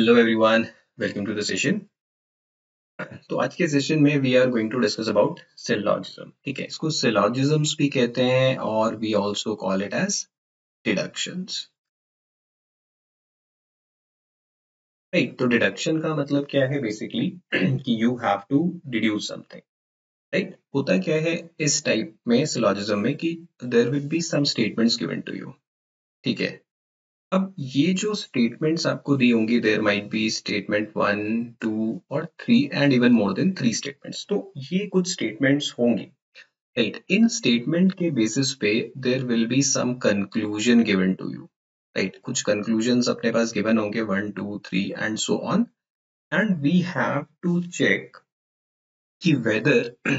Hello everyone, welcome to the session. तो आज के सेशन में we are going to discuss about syllogism. ठीक है, इसको सिलॉजिज्म्स भी कहते हैं और we also call it as deductions. Right, तो डिडक्शन का मतलब क्या है बेसिकली कि you have to deduce something. Right, होता क्या है इस टाइप में सिलॉजिज्म में कि there will be some statements given to you. ठीक है, अब ये जो स्टेटमेंट्स आपको दी होंगी, देयर माइट बी स्टेटमेंट 1, 2 और 3 and even more than 3 statements. तो ये कुछ स्टेटमेंट्स होंगी। राइट, इन स्टेटमेंट के बेसिस पे there will be some conclusion given to you. Right, कुछ कंक्लूजन्स अपने पास गिवन होंगे 1, 2, 3 and so on, and we have to check कि whether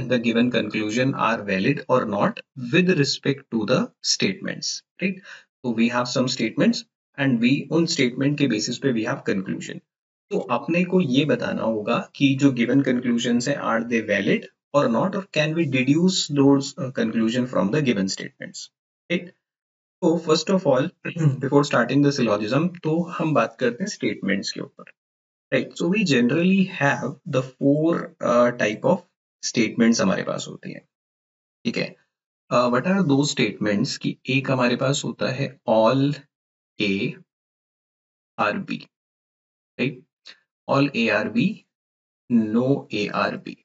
the given conclusion are valid or not with respect to the statements, right? So we have some statements and we उन statement के basis पे we have conclusion. तो अपने को ये बताना होगा कि जो given conclusions है are they valid or not, or can we deduce those conclusion from the given statements, right? तो first of all before starting the syllogism तो हम बात करते हैं statements के ऊपर. Right, so we generally have the four type of statements हमारे पास होती हैं। ठीक है, व्हाट आर दो स्टेटमेंट्स कि एक हमारे पास होता है all A are B. Right, all A are B, no A are B,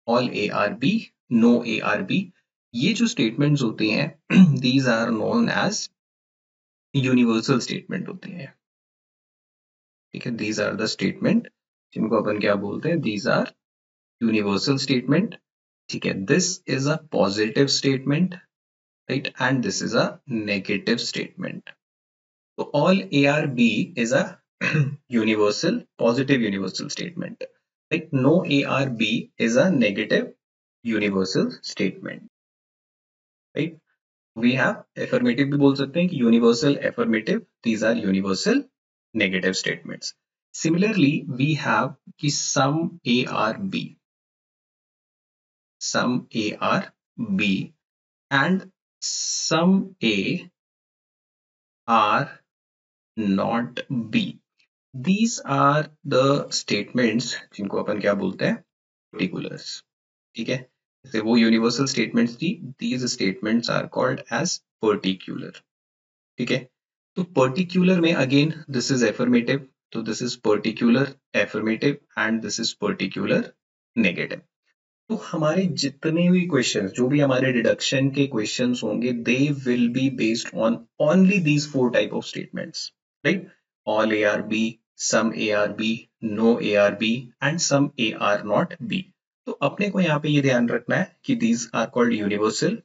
all A are B, no A are B. ये जो स्टेटमेंट्स होती हैं these are known as universal statement होती हैं। ठीक है, दीज आर द स्टेटमेंट जिनको अपन क्या बोलते हैं, दीज आर यूनिवर्सल स्टेटमेंट। ठीक है, this is a positive statement, right, and this is a negative statement. तो all A are B is a universal positive universal statement, right. No A are B is a negative universal statement, right. We have affirmative भी बोल सकते हैं कि universal affirmative, these are universal negative statements. Similarly we have कि some A are B, some A are B and some A are not B. These are the statements जिनको अपन क्या बोलते हैं, particulars. ठीक है, जैसे वो यूनिवर्सल स्टेटमेंट्स थी, these statements are called as particular. ठीक है, तो particular में again this is affirmative, तो this is particular affirmative and this is particular negative. तो हमारे जितने भी क्वेश्चंस, जो भी हमारे डिडक्शन के क्वेश्चंस होंगे, they will be based on only these four type of statements, right. All A are B, some A are B, no A are B and some A are not B. तो अपने को यहाँ पे ये ध्यान रखना है कि these are called universal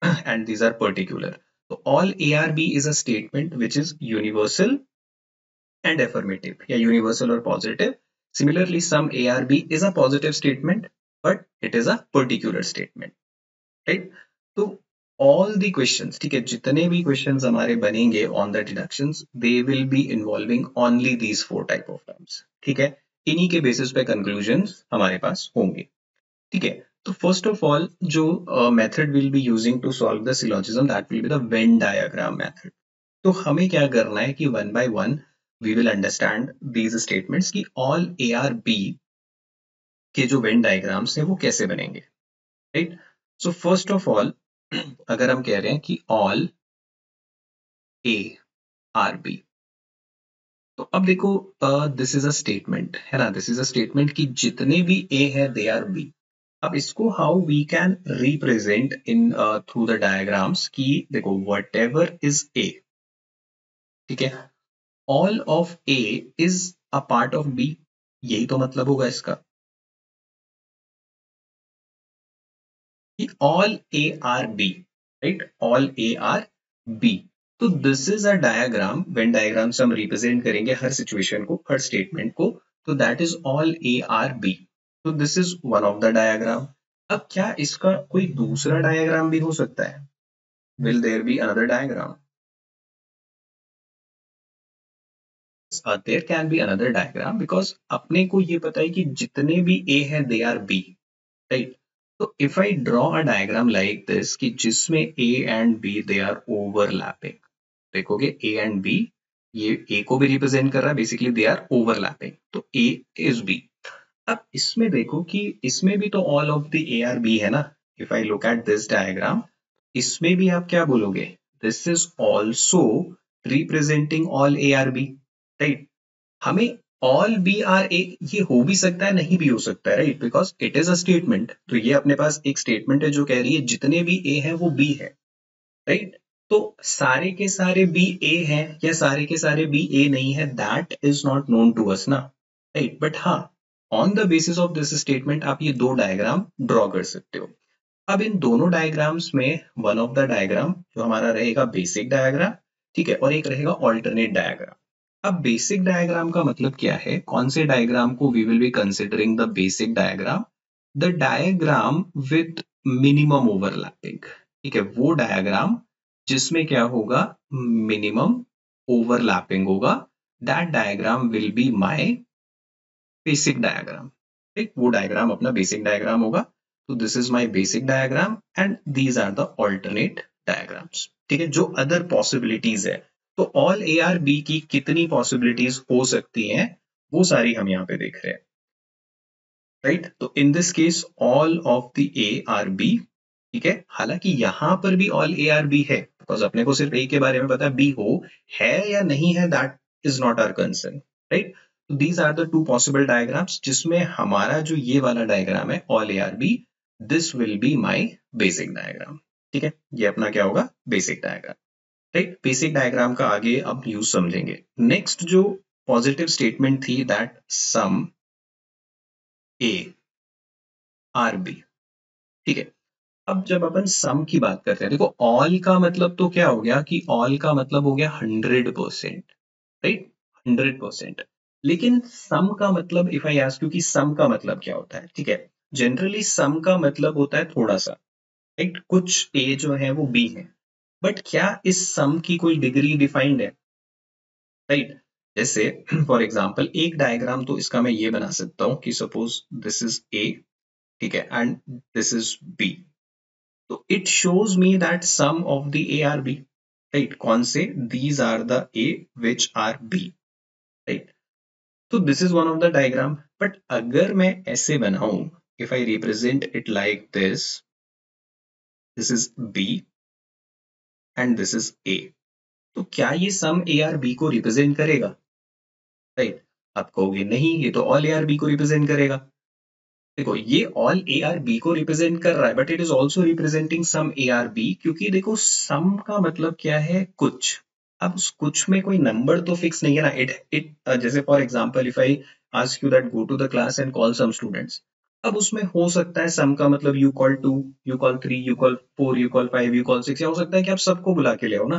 and these are particular. तो all A are B is a statement which is universal and affirmative, या universal or positive. Similarly, some ARB is a positive statement, but it is a particular statement, right? तो all the questions, ठीक है, जितने भी questions हमारे बनेंगे on the deductions, they will be involving only these four type of terms. ठीक है, इन्हीं के basis पे conclusions हमारे पास होंगे। ठीक है, तो first of all जो method we'll be using to solve the syllogism, that will be the Venn diagram method. तो हमें क्या करना है कि one by one we will understand these statements कि ऑल ए आर बी के जो वेन डायग्राम्स हैं वो कैसे बनेंगे, right. So first of all अगर हम कह रहे हैं कि ऑल ए आर बी, तो अब देखो दिस इज अ स्टेटमेंट है ना, दिस इज अ स्टेटमेंट कि जितने भी ए है दे आर बी। अब इसको how we can represent in through the diagrams कि देखो वट एवर इज ए, ठीक है, all of A is a part of B, यही तो मतलब होगा इसका कि all A are B, right, all A are B. तो this is a diagram, when diagram से हम रिप्रेजेंट करेंगे हर सिचुएशन को, हर स्टेटमेंट को, तो that is all A are B. तो this is one of the diagram. अब क्या इसका कोई दूसरा डायग्राम भी हो सकता है? Will there be another diagram? There can be another diagram, because अपने को ये पता है कि जितने भी ए है दे आर बी, राइट। तो if I draw a diagram like this कि जिसमें A and B they are overlapping, देखोगे ए एंड बी ये ए को भी रिप्रेजेंट कर रहा है, बेसिकली दे आर ओवरलैपिंग, तो ए इज बी। अब इसमें देखो कि इसमें भी तो all of the A are B है ना। If I look at this diagram, इसमें भी आप क्या बोलोगे, this is also representing all A are B, right. हमें ऑल बी आर ए ये हो भी सकता है, नहीं भी हो सकता है, right, because it is a statement. तो ये अपने पास एक स्टेटमेंट है जो कह रही है जितने भी ए हैं वो बी है, राइट। तो सारे के सारे बी ए हैं या सारे के सारे बी ए नहीं है, that is not known to us ना, राइट। बट हाँ, on the basis of this statement आप ये दो डायग्राम ड्रॉ कर सकते हो। अब इन दोनों डायग्राम्स में वन ऑफ द डायग्राम जो हमारा रहेगा बेसिक डायग्राम, ठीक है, और एक रहेगा ऑल्टरनेट डायग्राम। अब बेसिक डायग्राम का मतलब क्या है, कौन से डायग्राम को we will be considering the basic diagram, the diagram with minimum overlapping, ठीक है, वो डायग्राम जिसमें क्या होगा, मिनिमम ओवरलैपिंग होगा, that diagram will be my basic diagram, ठीक, वो डायग्राम अपना बेसिक डायग्राम होगा। तो this is my basic diagram and these are the alternate diagrams, ठीक है, जो अदर पॉसिबिलिटीज है। तो ऑल ए आर बी की कितनी पॉसिबिलिटीज हो सकती हैं, वो सारी हम यहाँ पे देख रहे हैं, राइट। तो in this case all of the A are B, ठीक है, हालांकि यहाँ पर भी ऑल ए आर बी है, बिकॉज अपने को सिर्फ ए के बारे में पता है, बी हो है या नहीं है that is not our concern, right. These are the two possible diagrams जिसमें हमारा जो ये वाला डायग्राम है all A are B, this will be my basic diagram, ठीक है, ये अपना क्या होगा, basic diagram, right. Basic diagram का आगे अब यूज समझेंगे। नेक्स्ट जो पॉजिटिव स्टेटमेंट थी, that some A are B, ठीक है। अब जब अपन सम की बात करते हैं, देखो ऑल का मतलब तो क्या हो गया कि ऑल का मतलब हो गया 100%, राइट, 100%। लेकिन सम का मतलब, इफ आई आस्क यू कि सम का मतलब क्या होता है, ठीक है, जनरली सम का मतलब होता है थोड़ा सा, राइट, कुछ ए जो है वो बी है, बट क्या इस सम की कोई डिग्री डिफाइंड है, राइट। जैसे फॉर एग्जाम्पल एक डायग्राम तो इसका मैं ये बना सकता हूँ कि सपोज दिस इज ए, ठीक है, एंड दिस इज बी, तो it shows me that some of the A are B, right? कौन से? These are the A which are B, right? तो this is one of the diagram. But अगर मैं ऐसे बनाऊं, if I represent it like this is B and this is A, तो क्या ये sum A R B को represent करेगा, राइट? आप कहोगे नहीं, ये तो all A R B को रिप्रेजेंट करेगा। देखो ये ऑल ए आर बी को रिप्रेजेंट कर रहा है, but it is also representing some A are B, क्योंकि देखो सम का मतलब क्या है, कुछ। अब उस कुछ में कोई नंबर तो फिक्स नहीं है ना, इट इट जैसे for example if I ask you that go to the class and call some students, अब उसमें हो सकता है सम का मतलब you call 2, you call 3, you call 4, you call 5, you call 6, या हो सकता है कि आप सबको बुला के ले आओ ना,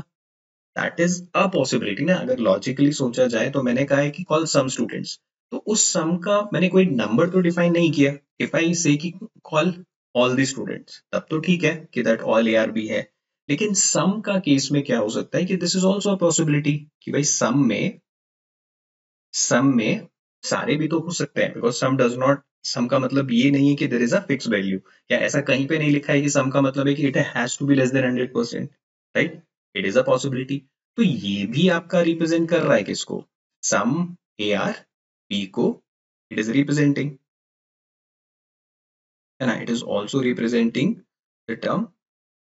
दैट इज अ पॉसिबिलिटी ना। अगर लॉजिकली सोचा जाए तो मैंने कहा है कि कॉल सम स्टूडेंट्स, तो उस सम का मैंने कोई नंबर तो डिफाइन नहीं किया। इफ आई से कि कॉल ऑल द स्टूडेंट्स, तब तो ठीक है कि that all A are B है। लेकिन सम का केस में क्या हो सकता है कि this is also a possibility कि भाई सम में सारे भी तो हो सकते हैं, because some does not, some का मतलब ये नहीं है कि there is a fix value, या ऐसा कहीं पे नहीं लिखा है कि सम का मतलब है कि it has to be less than 100%, right. It is a possibility. तो ये भी आपका रिप्रेजेंट कर रहा है किसको, सम ए आर बी को इट इज रिप्रेजेंटिंग, है ना, it is also representing the term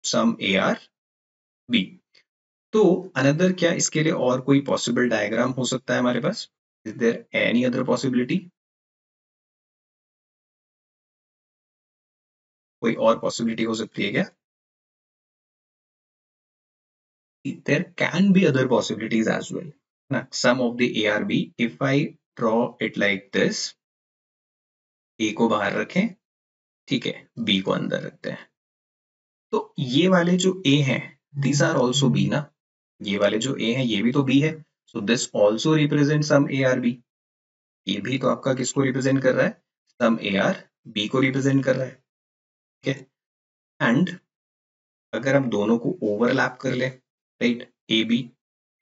some A are B. तो अनदर क्या इसके लिए और कोई पॉसिबल डायग्राम हो सकता है हमारे पास, is there any other possibility, कोई और पॉसिबिलिटी हो सकती है क्या? There can be other possibilities as well. Now, sum of the ARB, if I draw it like this, A को बाहर रखें, ठीक है, B को अंदर रखते हैं, तो ये वाले जो A हैं, these are also B ना, ये वाले जो A हैं ये भी तो B है, so this also represents some ARB, ये भी तो आपका किसको रिप्रेजेंट कर रहा है, some AR B को रिप्रेजेंट कर रहा है, ठीक है। एंड अगर हम दोनों को ओवरलैप कर ले, राइट, ए बी,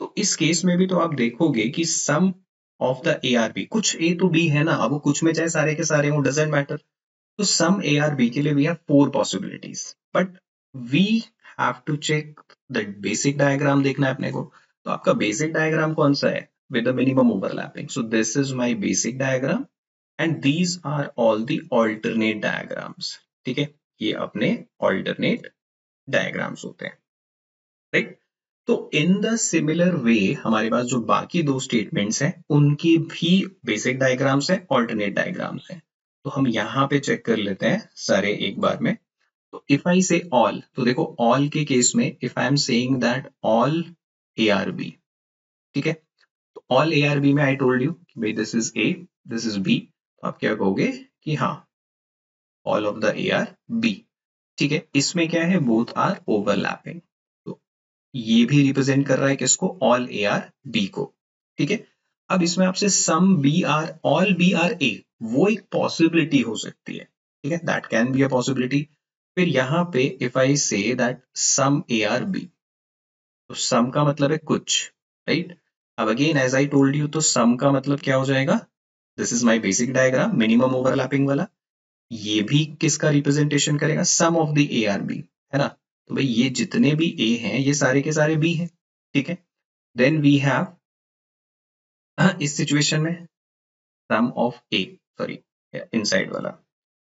तो इस केस में भी तो आप देखोगे कि some of the A are B, कुछ ए तो बी है ना, अब वो कुछ में चाहे सारे के सारे हो, डजेंट मैटर। तो सम ए आर बी के लिए we have 4 possibilities, but we have to check the basic diagram, देखना है अपने को, तो आपका बेसिक डायग्राम कौन सा है? With the minimum overlapping. So this is my basic diagram and these are all the alternate diagrams. ठीक है, ये अपने ऑल्टरनेट डायग्राम्स होते हैं, राइट. तो इन द सिमिलर वे हमारे पास जो बाकी दो स्टेटमेंट्स हैं उनकी भी बेसिक डायग्राम्स हैं, ऑल्टरनेट डायग्राम्स हैं. तो हम यहाँ पे चेक कर लेते हैं सारे एक बार में. तो इफ आई से ऑल, तो देखो ऑल के केस में if I am saying that all A are B, ठीक है, तो ऑल ए आर बी में आई टोल्ड यू भाई this is A, this is B, तो आप क्या कहोगे कि हाँ all of the A are B. ठीक है, इसमें क्या है, बोथ आर ओवरलैपिंग. तो ये भी रिप्रेजेंट कर रहा है किसको, ऑल ए आर बी को. ठीक है, अब इसमें आपसे some B are all B are A, वो एक पॉसिबिलिटी हो सकती है. ठीक है, that can be a possibility. फिर यहाँ पे if I say that some A are B, तो सम का मतलब है कुछ, राइट. अब again as I told you, तो सम का मतलब क्या हो जाएगा, this is my basic diagram minimum overlapping वाला. ये भी किसका रिप्रेजेंटेशन करेगा, some of the A are B, है ना. तो भाई ये जितने भी ए हैं ये सारे के सारे बी हैं. ठीक है, देन वी हैव इस सिचुएशन में some of A, sorry inside वाला,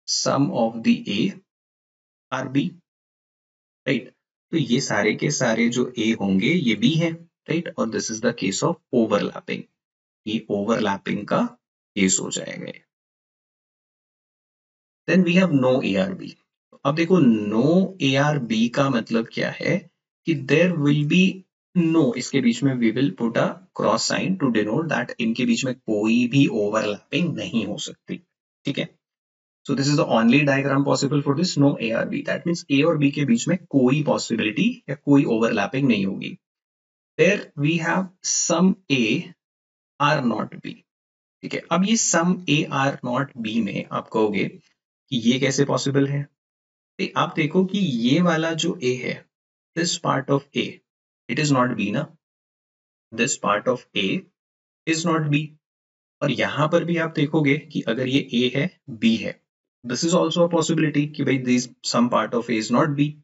some of the A are B, right. तो ये सारे के सारे जो ए होंगे ये बी हैं, राइट. और this is the case of overlapping, ये ओवरलैपिंग का केस हो जाएगा. Then we have no A are B. अब देखो नो ए आर बी का मतलब क्या है कि देयर विल बी नो, इसके बीच में we will put a cross sign to denote that इनके बीच में कोई भी ओवरलैपिंग नहीं हो सकती. ठीक है, so this is the only diagram possible for this no A are B. That means A और बी के बीच में कोई पॉसिबिलिटी या कोई ओवरलैपिंग नहीं होगी. There we have some A are not B. ठीक है, अब ये some A are not B में आप कहोगे कि ये कैसे पॉसिबल है. आप देखो कि ये वाला जो ए है, this part of A, it is not B ना, this part of A is not B. और यहां पर भी आप देखोगे कि अगर ये ए है बी है, this is also a possibility कि भाई this some part of A is not B.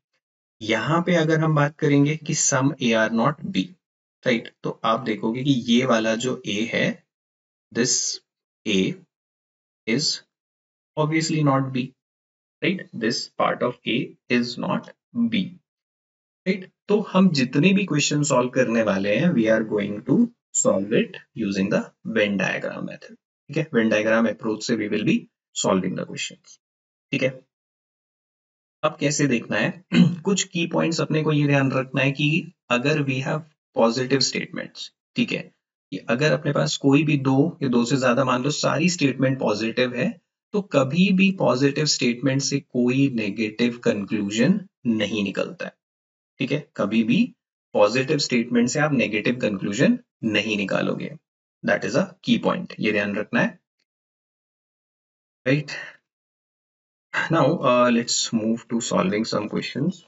यहां पे अगर हम बात करेंगे कि some A are not B, right, तो आप देखोगे कि ये वाला जो ए है, this A is obviously not B, right. This part of A is not B, right. तो हम जितने भी क्वेश्चन सॉल्व करने वाले हैं we are going to solve it using the Venn diagram method. ठीक है, वेन डायग्राम अप्रोच से we will be solving the questions. ठीक है, अब कैसे देखना है कुछ की पॉइंट्स अपने को ये ध्यान रखना है कि अगर वी हैव पॉजिटिव स्टेटमेंट्स, ठीक है, कि अगर अपने पास कोई भी दो या दो से ज्यादा, मान लो सारी स्टेटमेंट पॉजिटिव है, तो कभी भी पॉजिटिव स्टेटमेंट से कोई नेगेटिव कंक्लूजन नहीं निकलता है. ठीक है, कभी भी पॉजिटिव स्टेटमेंट से आप नेगेटिव कंक्लूजन नहीं निकालोगे. दैट इज अ की पॉइंट, ये ध्यान रखना है, right. Now let's move to solving some questions.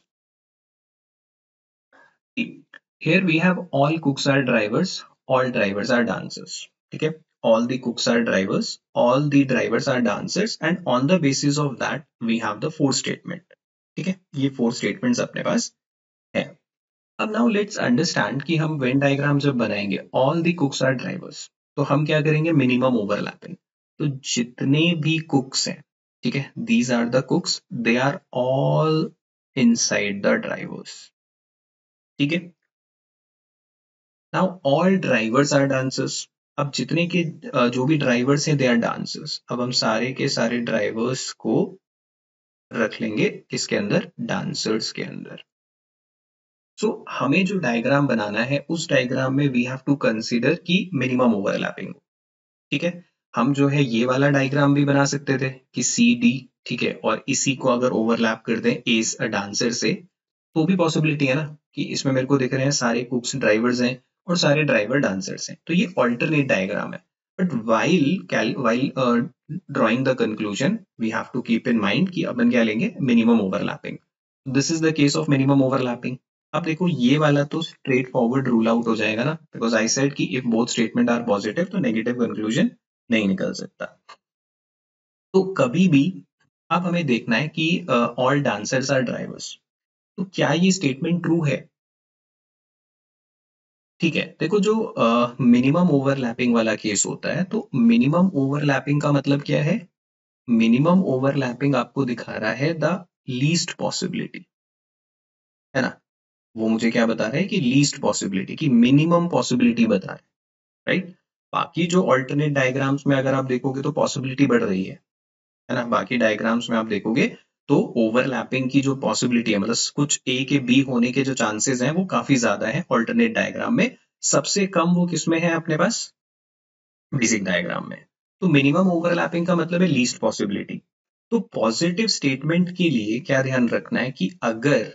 Here we have all cooks are drivers, all drivers are dancers. ठीक है, all the cooks are drivers, all the drivers are dancers, and on the basis of that we have the four statement. ठीक है, ये four statements अपने पास है. अब now let's understand कि हम Venn diagram जब बनाएंगे all the cooks are drivers, तो हम क्या करेंगे, minimum overlapping. तो जितने भी cooks हैं, ठीक है, these are the cooks, they are all inside the drivers. ठीक है, now all drivers are dancers. अब जितने के जो भी ड्राइवर्स हैं दे आर डांसर्स. अब हम सारे के सारे ड्राइवर्स को रख लेंगे किसके अंदर, डांसर्स के अंदर. सो हमें जो डायग्राम बनाना है उस डायग्राम में वी हैव टू कंसीडर की मिनिमम ओवरलैपिंग. ठीक है, हम जो है ये वाला डायग्राम भी बना सकते थे कि सी डी, ठीक है, और इसी को अगर ओवरलैप कर दें ए डांसर से, तो भी पॉसिबिलिटी है ना कि इसमें मेरे को दिख रहे हैं सारे कुक्स ड्राइवर्स हैं और सारे ड्राइवर डांसर्स हैं. तो ये ऑल्टरनेट डायग्राम है. But while drawing the conclusion we have to keep in mind कि अपन क्या लेंगे, minimum overlapping. This is the case of minimum overlapping. अब देखो ये वाला तो स्ट्रेट फॉरवर्ड रूल आउट हो जाएगा ना, बिकॉज आई सेड कि if both statement are positive तो नेगेटिव कंक्लूजन नहीं निकल सकता. तो कभी भी अब हमें देखना है कि ऑल डांसर्स आर ड्राइवर्स, तो क्या ये स्टेटमेंट ट्रू है. ठीक है, देखो जो मिनिमम ओवरलैपिंग वाला केस होता है, तो मिनिमम ओवरलैपिंग का मतलब क्या है? मिनिमम ओवरलैपिंग आपको दिखा रहा है द लीस्ट पॉसिबिलिटी, है ना? वो मुझे क्या बता रहा है कि लीस्ट पॉसिबिलिटी, की मिनिमम पॉसिबिलिटी बता रहा है, राइट? बाकी जो ऑल्टरनेट डायग्राम्स में अगर आप देखोगे तो पॉसिबिलिटी बढ़ रही है ना? बाकी डायग्राम्स में आप देखोगे तो ओवरलैपिंग की जो पॉसिबिलिटी है, मतलब कुछ ए के बी होने के जो चांसेस हैं वो काफी ज्यादा है ऑल्टरनेट डायग्राम में। सबसे कम वो किसमें है अपने पास? बेसिक डायग्राम में। तो मिनिमम ओवरलैपिंग का मतलब है लीस्ट पॉसिबिलिटी। तो पॉजिटिव स्टेटमेंट के लिए क्या ध्यान रखना है कि अगर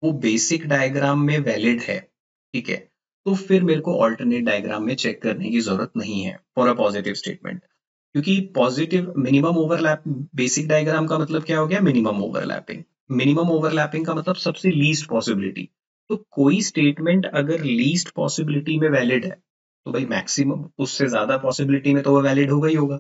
वो बेसिक डायग्राम में वैलिड है, ठीक है, तो फिर मेरे को ऑल्टरनेट डायग्राम में चेक करने की जरूरत नहीं है फॉर अ पॉजिटिव स्टेटमेंट। क्योंकि positive minimum overlap, basic diagram का मतलब क्या हो गया? Minimum overlapping. मिनिमम ओवरलैपिंग का मतलब सबसे लीस्ट पॉसिबिलिटी। तो कोई स्टेटमेंट अगर लीस्ट पॉसिबिलिटी में वैलिड है, तो भाई मैक्सिमम उससे ज्यादा पॉसिबिलिटी में तो वो वैलिड होगा ही होगा,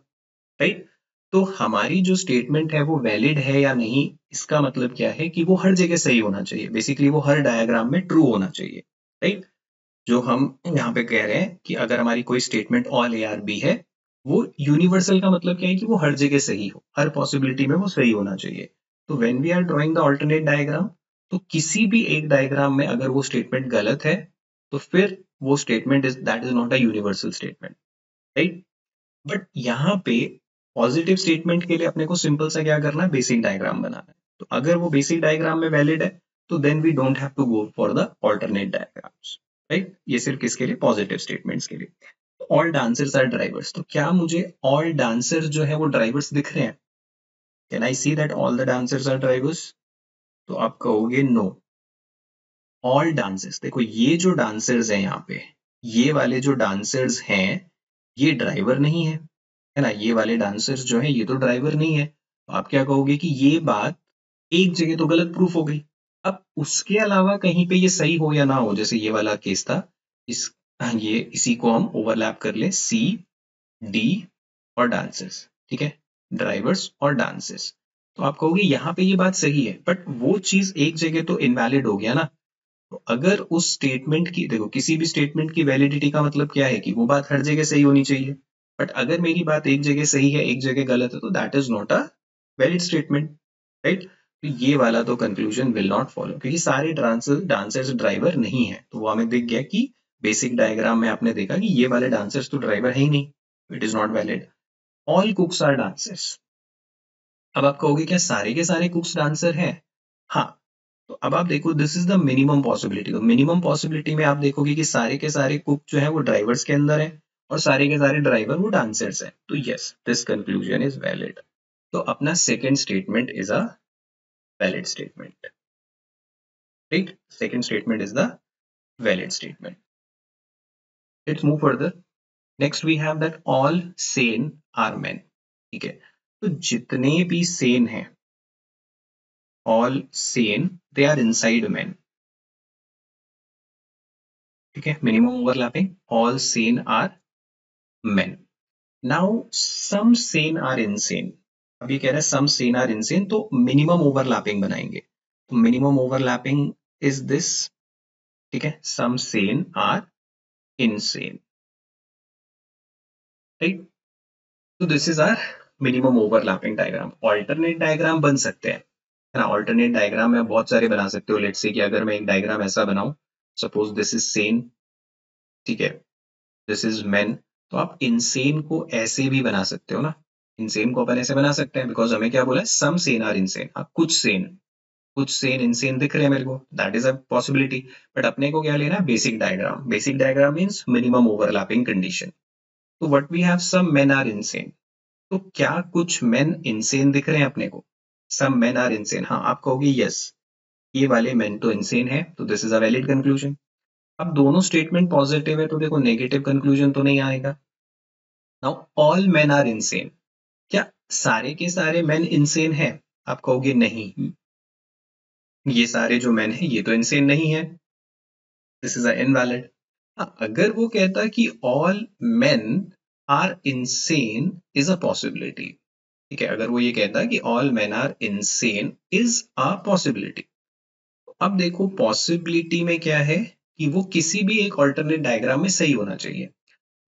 राइट? तो हमारी जो स्टेटमेंट है वो वैलिड है या नहीं, इसका मतलब क्या है कि वो हर जगह सही होना चाहिए, बेसिकली वो हर डायग्राम में ट्रू होना चाहिए, राइट? जो हम यहाँ पे कह रहे हैं कि अगर हमारी कोई statement all A are B है, वो यूनिवर्सल का मतलब क्या है कि वो हर जगह सही हो, हर पॉसिबिलिटी में वो सही होना चाहिए। तो when we are drawing the alternate diagram, तो किसी भी एक डायग्राम में अगर वो स्टेटमेंट गलत है, तो फिर वो statement is that is not a universal statement, right? But यहाँ पे पॉजिटिव स्टेटमेंट के लिए अपने को सिंपल सा क्या करना है? बेसिक डायग्राम बनाना है। तो अगर वो बेसिक डायग्राम में वैलिड है, तो then we don't have to go for the alternate diagrams, right? ये सिर्फ किसके लिए? पॉजिटिव स्टेटमेंट्स के लिए। ऑल डांसर्स आर ड्राइवर्स, तो क्या मुझे ऑल डांसर्स जो है वो ड्राइवर्स दिख रहे हैं? Can I see that all the dancers are drivers? तो आप कहोगे नो। ऑल डांसर्स, देखो ये जो डांसर्स हैं यहाँ पे, ये वाले जो डांसर्स हैं, ये ड्राइवर नहीं है, है ना? ये वाले डांसर्स जो है ये तो ड्राइवर नहीं है। तो आप क्या कहोगे कि ये बात एक जगह तो गलत प्रूफ हो गई। अब उसके अलावा कहीं पे ये सही हो या ना हो, जैसे ये वाला केस था, इस ये इसी को हम ओवरलैप कर ले, सी डी और डांसर्स, ठीक है, ड्राइवर्स और डांसर्स। तो आप कहोगे यहाँ पे ये बात सही है, बट वो चीज एक जगह तो इनवैलिड हो गया ना। तो अगर उस स्टेटमेंट की, देखो किसी भी स्टेटमेंट की वैलिडिटी का मतलब क्या है कि वो बात हर जगह सही होनी चाहिए। बट अगर मेरी बात एक जगह सही है एक जगह गलत है, तो that is not a valid statement, right? तो ये वाला तो कंक्लूजन विल नॉट फॉलो, क्योंकि सारे डांसर्स ड्राइवर नहीं है। तो वो हमें दिख गया कि बेसिक डायग्राम में आपने देखा कि ये वाले डांसर्स तो ड्राइवर है ही नहीं, it is not valid. All cooks are dancers. अब आप कहोगे क्या सारे के सारे कुक्स डांसर हैं? हाँ। तो अब आप देखो, this is the minimum possibility. तो मिनिमम पॉसिबिलिटी में आप देखोगे कि सारे के सारे कुक जो है वो ड्राइवर्स के अंदर है, और सारे के सारे ड्राइवर वो डांसर्स हैं। तो yes, this conclusion is valid. तो अपना second statement is a valid statement, right? Second statement is the valid statement. Let's move further. Next we have that all sane are men, ठीक है? तो जितने भी सेन हैं, all sane they are inside men, ठीक है? Minimum overlapping, all sane are men. Now some sane are insane. अब ये कह रहा है सम सेन आर इनसेन, तो मिनिमम ओवरलैपिंग बनाएंगे। तो मिनिमम ओवरलैपिंग इज दिस, ठीक है? Some sane are insane, right? तो this is our minimum overlapping diagram. Alternate diagram बन सकते हैं, है ना? ऑल्टरनेट डायग्राम में बहुत सारे बना सकते हो। लेट्स से कि अगर मैं एक डायग्राम ऐसा बनाऊं, सपोज दिस इज सेन, ठीक है, दिस इज मेन, तो आप इनसेन को ऐसे भी बना सकते हो ना। इनसेन को अपन ऐसे बना सकते हैं, बिकॉज हमें क्या बोला है? Some sane are insane. हाँ, कुछ सेन इनसेन दिख रहे हैं मेरे को, that is a possibility. But अपने को क्या लेना है? Basic diagram. Basic diagram means minimum overlapping condition. तो what we have, some men are insane. तो क्या कुछ मेन इनसेन दिख रहे हैं अपने को? सम मेन आर इनसेन, हाँ। आप कहोगे यस, ये वाले मेन तो इनसेन है, तो this is a valid conclusion. अब दोनों स्टेटमेंट पॉजिटिव है, तो देखो नेगेटिव कंक्लूजन तो नहीं आएगा। Now all men are insane, क्या सारे के सारे मेन इनसेन है? आप कहोगे नहीं, ये सारे जो मेन है ये तो इनसेन नहीं है, दिस इज इनवैलिड। अगर वो कहता कि all men are insane is a possibility, ठीक है, अगर वो ये कहता कि all men are insane is a possibility, अब देखो पॉसिबिलिटी में क्या है? कि वो किसी भी एक ऑल्टरनेट डायग्राम में सही होना चाहिए।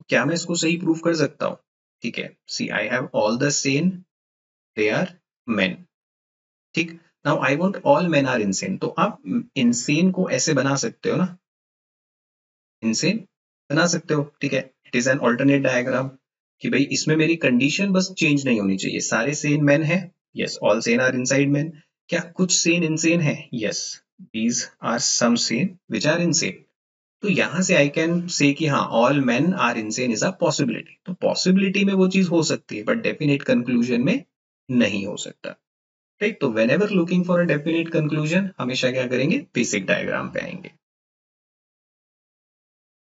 क्या मैं इसको सही प्रूफ कर सकता हूँ? ठीक है, see I have all the sane, they are men. ठीक, now I want all men are insane. तो आप इनसेन को ऐसे बना सकते हो ना, इनसेन बना सकते हो। ठीक है, it is an alternate diagram कि भाई इसमें मेरी कंडीशन बस चेंज नहीं होनी चाहिए। सारे सेन मेन है, yes, all sane are inside men. क्या कुछ सेन इनसेन है? Yes, these are some sane which are insane. तो यहां से आई कैन से कि हाँ, all men are insane is a possibility. तो पॉसिबिलिटी में वो चीज हो सकती है, बट डेफिनेट कंक्लूजन में नहीं हो सकता। राइट, तो whenever looking for a definite conclusion, हमेशा क्या करेंगे? बेसिक डायग्राम पे आएंगे।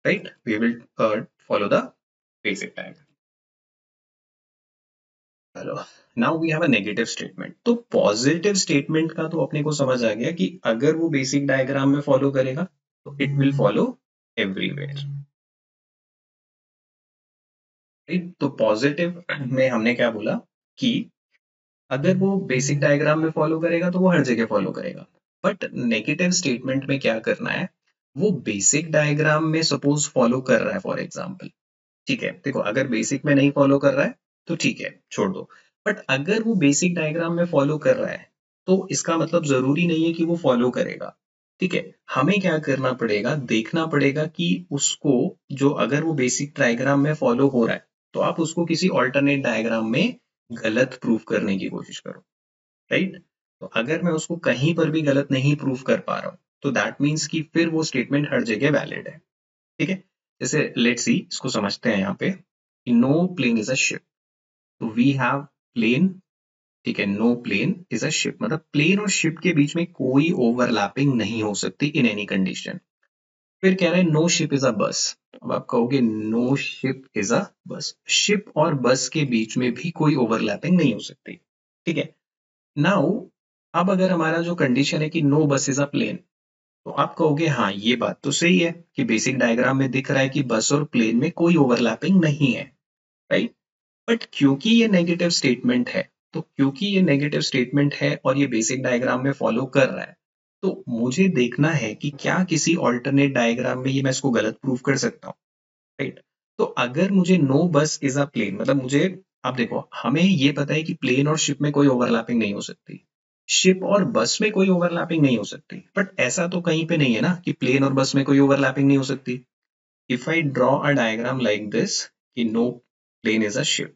Right, we will follow the basic diagram. चलो, now we have a negative statement. तो पॉजिटिव स्टेटमेंट का तो अपने को समझ आ गया कि अगर वो बेसिक डायग्राम में फॉलो करेगा तो it will follow everywhere. Right, तो पॉजिटिव में हमने क्या बोला कि अगर वो बेसिक डायग्राम में फॉलो करेगा तो वो हर जगह फॉलो करेगा। बट नेगेटिव स्टेटमेंट में क्या करना है? वो बेसिक डायग्राम में सपोज फॉलो कर रहा है फॉर एग्जाम्पल। ठीक है, देखो, अगर बेसिक में नहीं फॉलो कर रहा है तो ठीक है, छोड़ दो। बट अगर वो बेसिक डायग्राम में फॉलो कर रहा है तो इसका मतलब जरूरी नहीं है कि वो फॉलो करेगा। ठीक है, हमें क्या करना पड़ेगा? देखना पड़ेगा कि उसको, जो अगर वो बेसिक डायग्राम में फॉलो हो रहा है तो आप उसको किसी ऑल्टरनेट डायग्राम में गलत प्रूफ करने की कोशिश करो। राइट, तो अगर मैं उसको कहीं पर भी गलत नहीं प्रूफ कर पा रहा हूं तो दैट मीन्स कि फिर वो स्टेटमेंट हर जगह वैलिड है। ठीक है, जैसे लेट्स सी, इसको समझते हैं यहाँ पे। No plane is a ship, तो वी हैव प्लेन। ठीक है, no plane is a ship, मतलब प्लेन और शिप के बीच में कोई ओवरलैपिंग नहीं हो सकती इन एनी कंडीशन। फिर कह रहे हैं नो शिप इज अ बस। अब आप कहोगे नो शिप इज अ बस, शिप और बस के बीच में भी कोई ओवरलैपिंग नहीं हो सकती। ठीक है, नाउ अब अगर हमारा जो कंडीशन है कि no bus is a plane, तो आप कहोगे हाँ, ये बात तो सही है कि बेसिक डायग्राम में दिख रहा है कि बस और प्लेन में कोई ओवरलैपिंग नहीं है। राइट, बट क्योंकि ये नेगेटिव स्टेटमेंट है, तो क्योंकि ये नेगेटिव स्टेटमेंट है और ये बेसिक डायग्राम में फॉलो कर रहा है, तो मुझे देखना है कि क्या किसी ऑल्टरनेट डायग्राम में ये मैं इसको गलत प्रूफ कर सकता हूँ। राइट, तो अगर मुझे no bus is a plane, मतलब मुझे, आप देखो, हमें ये पता है कि प्लेन और शिप में कोई ओवरलैपिंग नहीं हो सकती, शिप और बस में कोई ओवरलैपिंग नहीं हो सकती, बट ऐसा तो कहीं पे नहीं है ना कि प्लेन और बस में कोई ओवरलैपिंग नहीं हो सकती। If I draw a diagram like this कि no plane is a ship,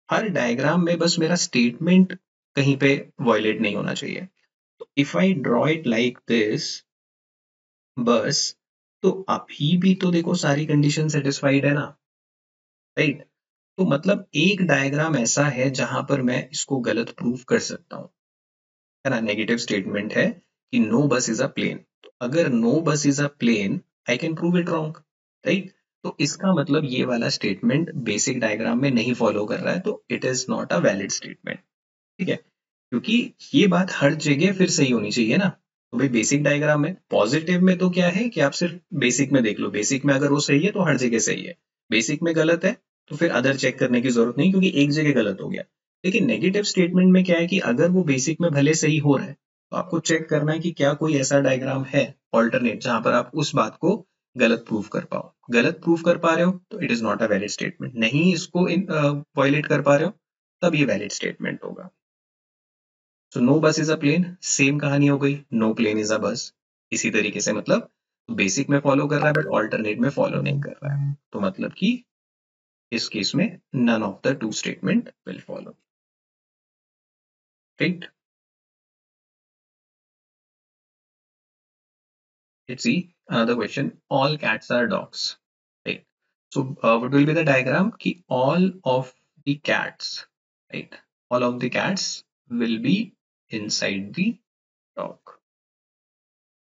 हर डायग्राम में बस मेरा स्टेटमेंट कहीं पे वॉयलेट नहीं होना चाहिए। तो if I draw it like this, बस, तो अभी भी तो देखो सारी कंडीशन सेटिस्फाइड है ना। राइट, तो मतलब एक डायग्राम ऐसा है जहां पर मैं इसको गलत प्रूफ कर सकता हूँ, है ना। नेगेटिव स्टेटमेंट है कि no bus is a plane, तो अगर no bus is a plane I can prove it wrong. Right, तो इसका मतलब ये वाला स्टेटमेंट बेसिक डायग्राम में नहीं फॉलो कर रहा है, तो it is not a valid statement. ठीक है, क्योंकि ये बात हर जगह फिर सही होनी चाहिए ना। तो भाई बेसिक डायग्राम में पॉजिटिव में तो क्या है कि आप सिर्फ बेसिक में देख लो, बेसिक में अगर वो सही है तो हर जगह सही है, बेसिक में गलत है तो फिर अदर चेक करने की जरूरत नहीं, क्योंकि एक जगह गलत हो गया। लेकिन नेगेटिव स्टेटमेंट में क्या है कि अगर वो बेसिक में भले सही हो रहा है तो आपको चेक करना है कि क्या कोई ऐसा डायग्राम है ऑल्टरनेट जहां पर आप उस बात को गलत प्रूफ कर पाओ। गलत प्रूफ कर पा रहे हो तो it is not a valid statement, नहीं इसको वायलेट कर पा रहे हो तब ये वैलिड स्टेटमेंट होगा। So no bus is a plane, same कहानी हो गई, नो प्लेन इज अ बस। इसी तरीके से मतलब बेसिक में फॉलो कर रहा है बट ऑल्टरनेट में फॉलो नहीं कर रहा है, तो मतलब कि इस केस में none of the two statement will follow. Right, let's see another question. All cats are dogs. Right, so what will be the diagram ki all of the cats, right, all of the cats will be inside the dog.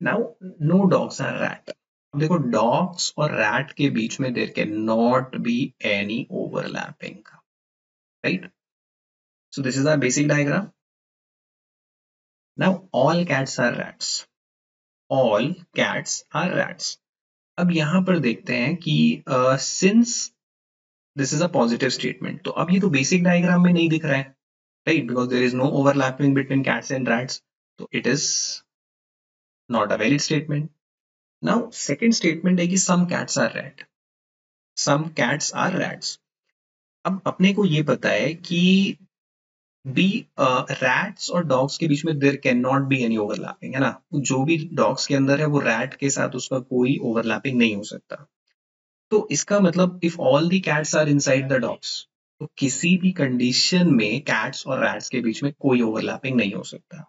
Now no dogs are rat. अब देखो, dogs और rat के बीच में there can not be any overlapping. Right, so this is our basic diagram. Now all cats are rats, all cats are rats. अब यहां पर देखते हैं कि since this is a positive statement, तो अब ये तो बेसिक डायग्राम में नहीं दिख रहा है। Right, because there is no overlapping between cats and rats, तो it is not a valid statement. Now second statement है कि some cats are rat, some cats are rats. अब अपने को ये पता है कि बी रैट्स और डॉग्स के बीच में there can not be any overlapping, है ना। जो भी डॉग्स के अंदर है वो रैट के साथ उसका कोई ओवरलैपिंग नहीं हो सकता। तो इसका मतलब if all the cats are inside the dogs, तो किसी भी कंडीशन में कैट्स और रैट्स के बीच में कोई ओवरलैपिंग नहीं हो सकता,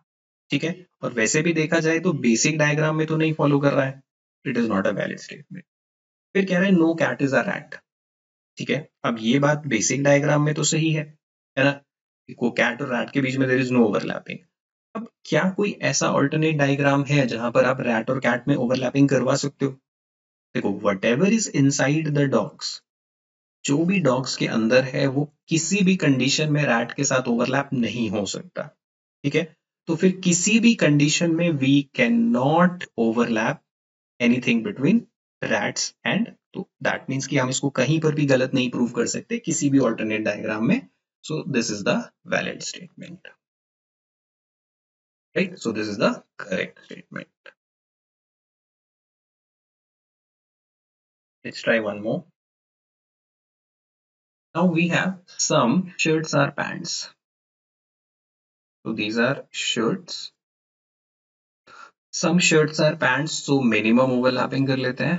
ठीक है। और वैसे भी देखा जाए तो बेसिक डायग्राम में तो नहीं फॉलो कर रहा है, it is not a valid statement. फिर कह रहे हैं no cat is a rat, ठीक है। अब ये बात बेसिक डायग्राम में तो सही है ना, को कैट और रैट के बीच में देयर इज नो ओवरलैपिंग। अब क्या कोई ऐसा ऑल्टरनेट डायग्राम है जहां पर आप रैट और कैट में ओवरलैपिंग करवा सकते हो? देखो, whatever is inside the dogs, जो भी डॉग्स के अंदर है वो किसी भी कंडीशन में रैट के साथ ओवरलैप नहीं हो सकता, ठीक है। तो फिर किसी भी कंडीशन में we can not overlap anything between rats and, तो दैट मीन्स कि हम इसको कहीं पर भी गलत नहीं प्रूव कर सकते किसी भी ऑल्टरनेट डायग्राम में। सो this is the valid statement, right. So this is the correct statement. Let's try one more. Now we have some shirts are pants. So these are shirts. Some shirts are pants. So minimum overlapping कर लेते हैं.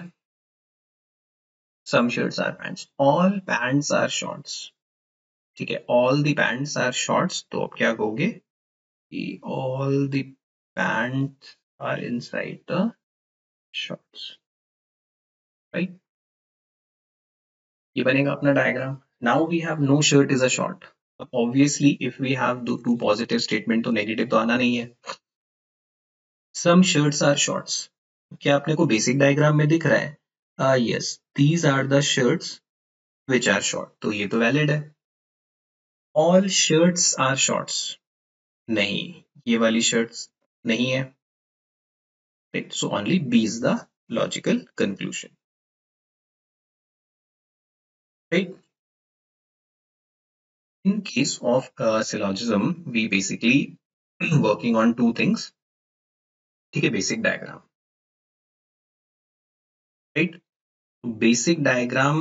Some shirts are pants. All pants are shorts. ठीक है. All the pants are shorts. तो अब क्या कहोगे? कि all the pants are inside the shorts. Right? ये बनेगा अपना diagram. Now we have no shirt is a short. Obviously, if we have two positive statement तो negative तो आना नहीं है. Some shirts are shorts. क्या अपने को बेसिक डायग्राम में दिख रहा है? Yes, these are the shirts which are short. तो ये तो वैलिड है. All shirts are shorts. नहीं, ये वाली shirts नहीं है. Right? So only B is the logical conclusion. Right? In case of syllogism, we basically working on two things. ठीक है, basic diagram. Right? Basic diagram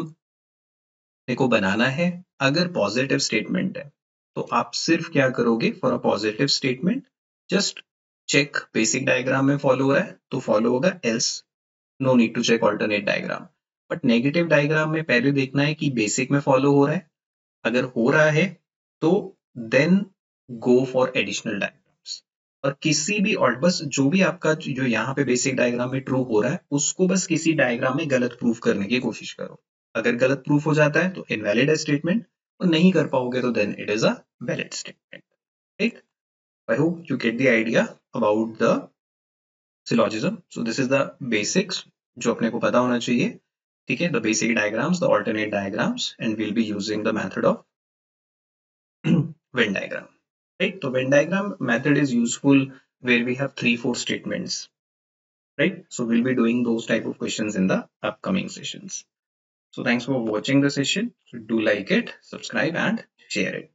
को बनाना है. अगर पॉजिटिव स्टेटमेंट है तो आप सिर्फ क्या करोगे? For a positive statement just check basic diagram में फॉलो हो रहा है तो फॉलो होगा, else no need to check alternate diagram. But negative diagram में पहले देखना है कि बेसिक में फॉलो हो रहा है. अगर हो रहा है तो then go for additional diagrams. और किसी भी, और बस जो भी आपका जो यहाँ पे बेसिक डायग्राम में ट्रू हो रहा है उसको बस किसी डायग्राम में गलत प्रूफ करने की कोशिश करो. अगर गलत प्रूफ हो जाता है तो इनवैलिड है स्टेटमेंट, और नहीं कर पाओगे तो then it is a valid statement. ठीक. I hope you get the idea about the syllogism. So this is the basics जो अपने को पता होना चाहिए. ठीक है, the basic diagrams, the alternate diagrams, and we'll be using the method of Venn diagram. Right? So Venn diagram method is useful where we have 3-4 statements. Right? So we'll be doing those type of questions in the upcoming sessions. So thanks for watching the session. So do like it, subscribe and share it.